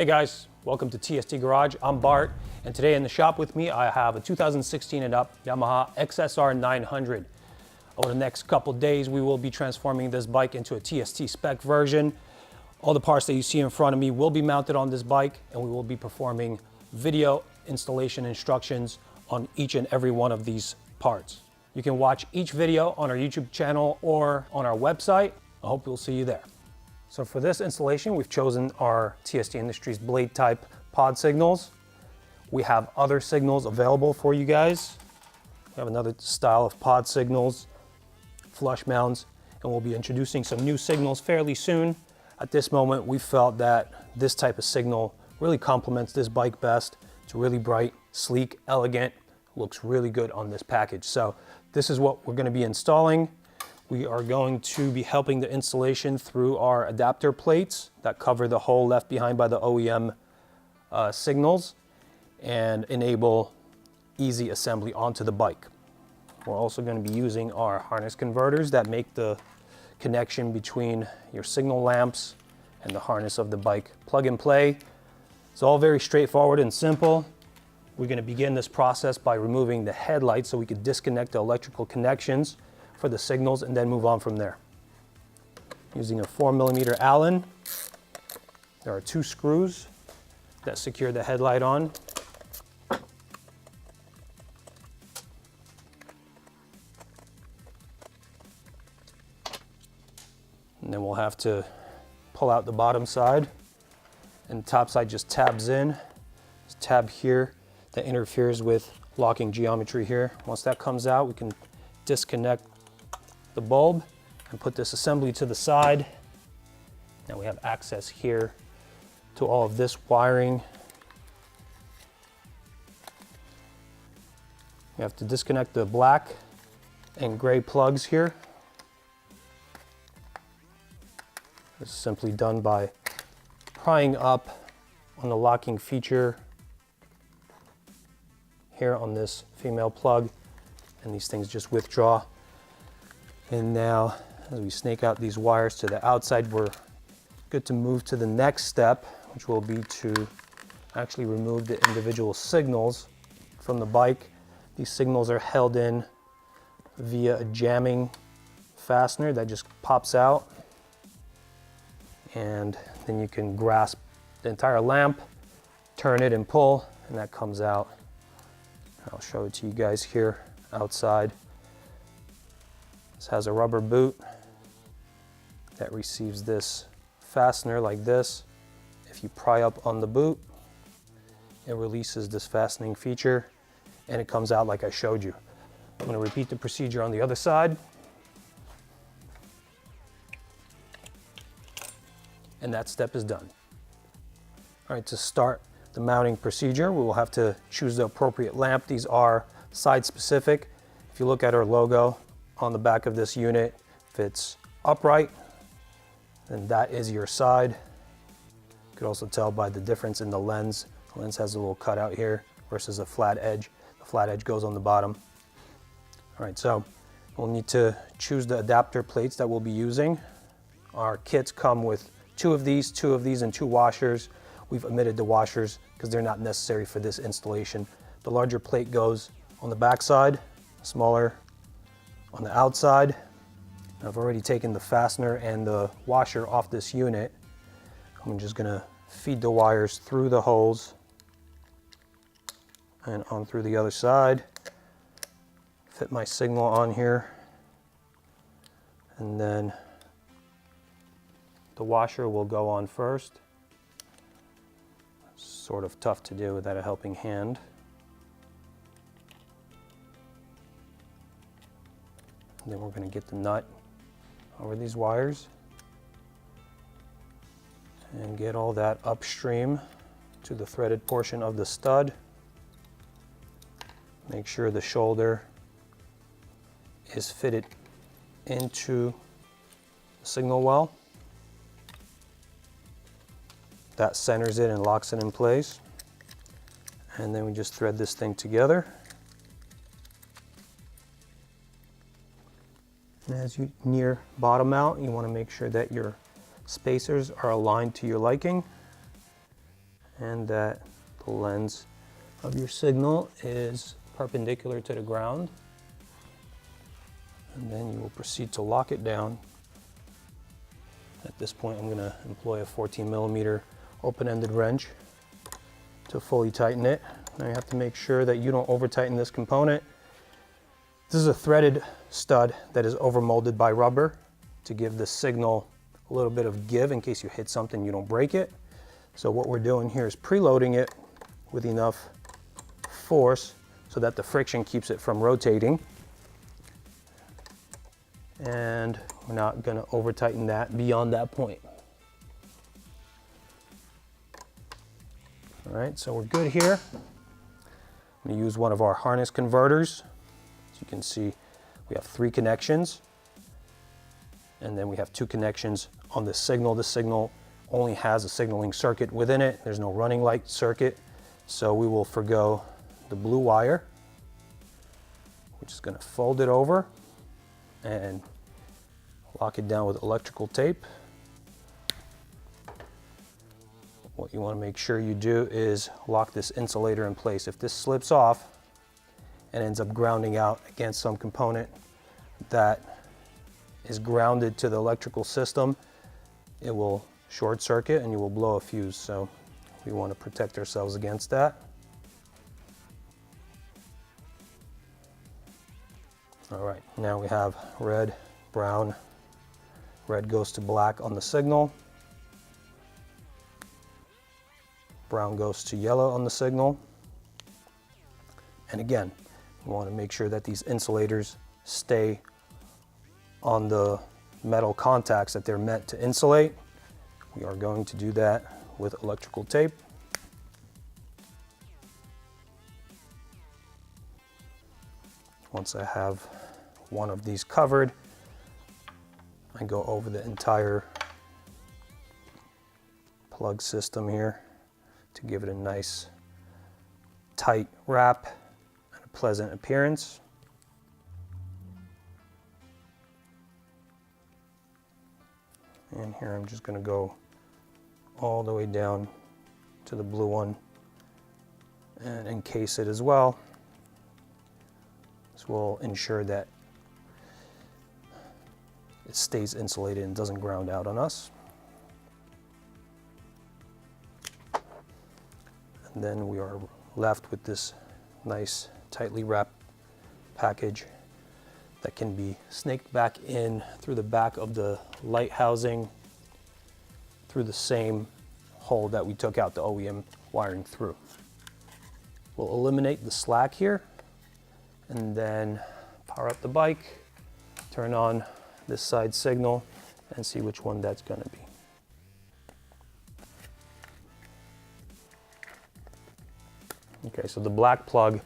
guys, welcome to TST Garage. I'm Bart, and today in the shop with me I have a 2016 and up Yamaha XSR900. Over the next couple days we will be transforming this bike into a TST spec version. All the parts that you see in front of me will be mounted on this bike, and we will be performing video installation instructions on each and every one of these parts. You can watch each video on our YouTube channel or on our website. I hope we'll see you there. So for this installation, we've chosen our TST Industries blade type pod signals. We have other signals available for you guys. We have another style of pod signals, flush mounts, and we'll be introducing some new signals fairly soon. At this moment, we felt that this type of signal really complements this bike best. It's really bright, sleek, elegant, looks really good on this package. So this is what we're going to be installing. We are going to be helping the installation through our adapter plates that cover the hole left behind by the OEM signals and enable easy assembly onto the bike. We're also going to be using our harness converters that make the connection between your signal lamps and the harness of the bike plug and play. It's all very straightforward and simple. We're going to begin this process by removing the headlights so we could disconnect the electrical connections for the signals and then move on from there. Using a 4mm Allen, there are 2 screws that secure the headlight on. And then we'll have to pull out the bottom side, and the top side just tabs in. This tab here that interferes with locking geometry here. Once that comes out, we can disconnect the bulb and put this assembly to the side. Now we have access here to all of this wiring. You have to disconnect the black and gray plugs here. This is simply done by prying up on the locking feature here on this female plug, and these things just withdraw. And now, as we snake out these wires to the outside, we're good to move to the next step, which will be to actually remove the individual signals from the bike. These signals are held in via a jamming fastener that just pops out. And then you can grasp the entire lamp, turn it and pull, and that comes out. I'll show it to you guys here outside. This has a rubber boot that receives this fastener like this. If you pry up on the boot, it releases this fastening feature and it comes out like I showed you. I'm going to repeat the procedure on the other side. And that step is done. All right, to start the mounting procedure, we will have to choose the appropriate lamp. These are side specific. If you look at our logo on the back of this unit, if it's upright, then that is your side. You could also tell by the difference in the lens. The lens has a little cutout here versus a flat edge. The flat edge goes on the bottom. All right, so we'll need to choose the adapter plates that we'll be using. Our kits come with 2 of these, and 2 washers. We've omitted the washers because they're not necessary for this installation. The larger plate goes on the back side, smaller on the outside. I've already taken the fastener and the washer off this unit. I'm just gonna feed the wires through the holes and on through the other side. Fit my signal on here, and then the washer will go on first. Sort of tough to do without a helping hand. And then we're going to get the nut over these wires and get all that upstream to the threaded portion of the stud. Make sure the shoulder is fitted into the signal well. That centers it and locks it in place. And then we just thread this thing together. And as you near bottom out, you want to make sure that your spacers are aligned to your liking. and that the lens of your signal is perpendicular to the ground. And then you will proceed to lock it down. At this point, I'm going to employ a 14mm open-ended wrench to fully tighten it. Now you have to make sure that you don't over-tighten this component. This is a threaded stud that is over-molded by rubber to give the signal a little bit of give in case you hit something, you don't break it. So what we're doing here is preloading it with enough force so that the friction keeps it from rotating. And we're not going to over tighten that beyond that point. All right, so we're good here. I'm going to use one of our harness converters. As you can see, we have 3 connections, and then we have 2 connections on the signal. The signal only has a signaling circuit within it. There's no running light circuit, so we will forgo the blue wire. We're just going to fold it over and lock it down with electrical tape. What you want to make sure you do is lock this insulator in place. If this slips off and ends up grounding out against some component that is grounded to the electrical system, it will short circuit and you will blow a fuse. So we want to protect ourselves against that. All right, now we have red, brown. Red goes to black on the signal. Brown goes to yellow on the signal. And again, we want to make sure that these insulators stay on the metal contacts that they're meant to insulate. We are going to do that with electrical tape. Once I have one of these covered, I go over the entire plug system here to give it a nice tight wrap and a pleasant appearance. And here I'm just going to go all the way down to the blue one and encase it as well. This will ensure that it stays insulated and doesn't ground out on us. And then we are left with this nice tightly wrapped package that can be snaked back in through the back of the light housing through the same hole that we took out the OEM wiring through. We'll eliminate the slack here and then power up the bike, turn on this side signal and see which one that's going to be. Okay, so the black plug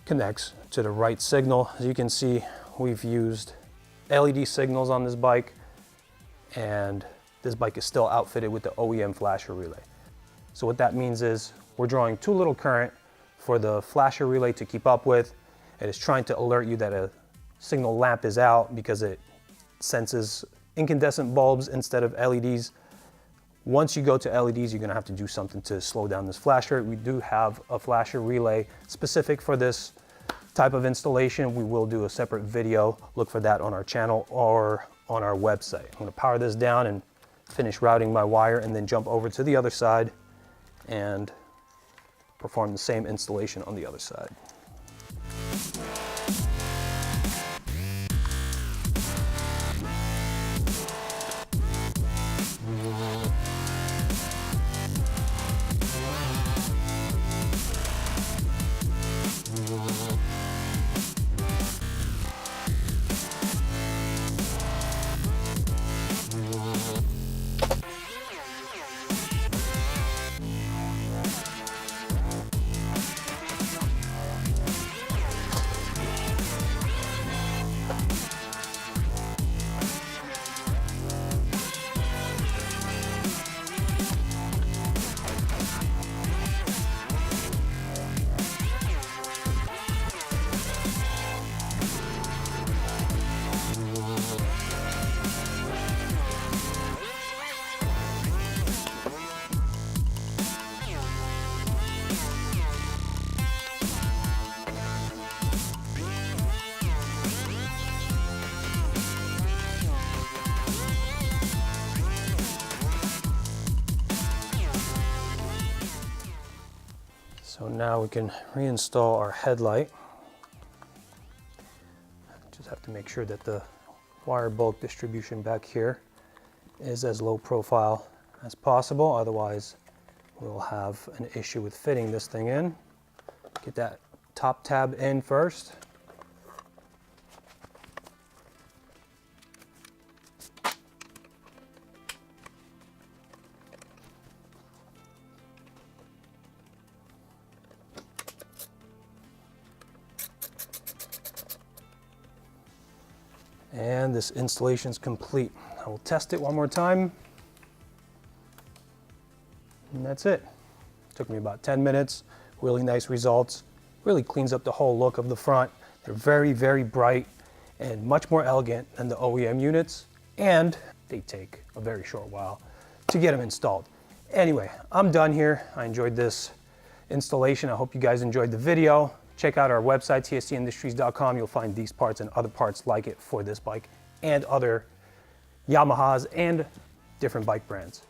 connects to the right signal. As you can see, we've used LED signals on this bike, and this bike is still outfitted with the OEM flasher relay. So what that means is we're drawing too little current for the flasher relay to keep up with. It is trying to alert you that a signal lamp is out because it senses incandescent bulbs instead of LEDs. Once you go to LEDs, you're going to have to do something to slow down this flasher. We do have a flasher relay specific for this type of installation. We will do a separate video. Look for that on our channel or on our website. I'm going to power this down and finish routing my wire and then jump over to the other side and perform the same installation on the other side. So now we can reinstall our headlight. Just have to make sure that the wire bulk distribution back here is as low profile as possible, otherwise we'll have an issue with fitting this thing in. Get that top tab in first. And this installation is complete. I will test it one more time. And that's it. Took me about 10 minutes. Really nice results. Really cleans up the whole look of the front. They're very, very bright and much more elegant than the OEM units. And they take a very short while to get them installed. Anyway, I'm done here. I enjoyed this installation. I hope you guys enjoyed the video. Check out our website, tstindustries.com. You'll find these parts and other parts like it for this bike and other Yamahas and different bike brands.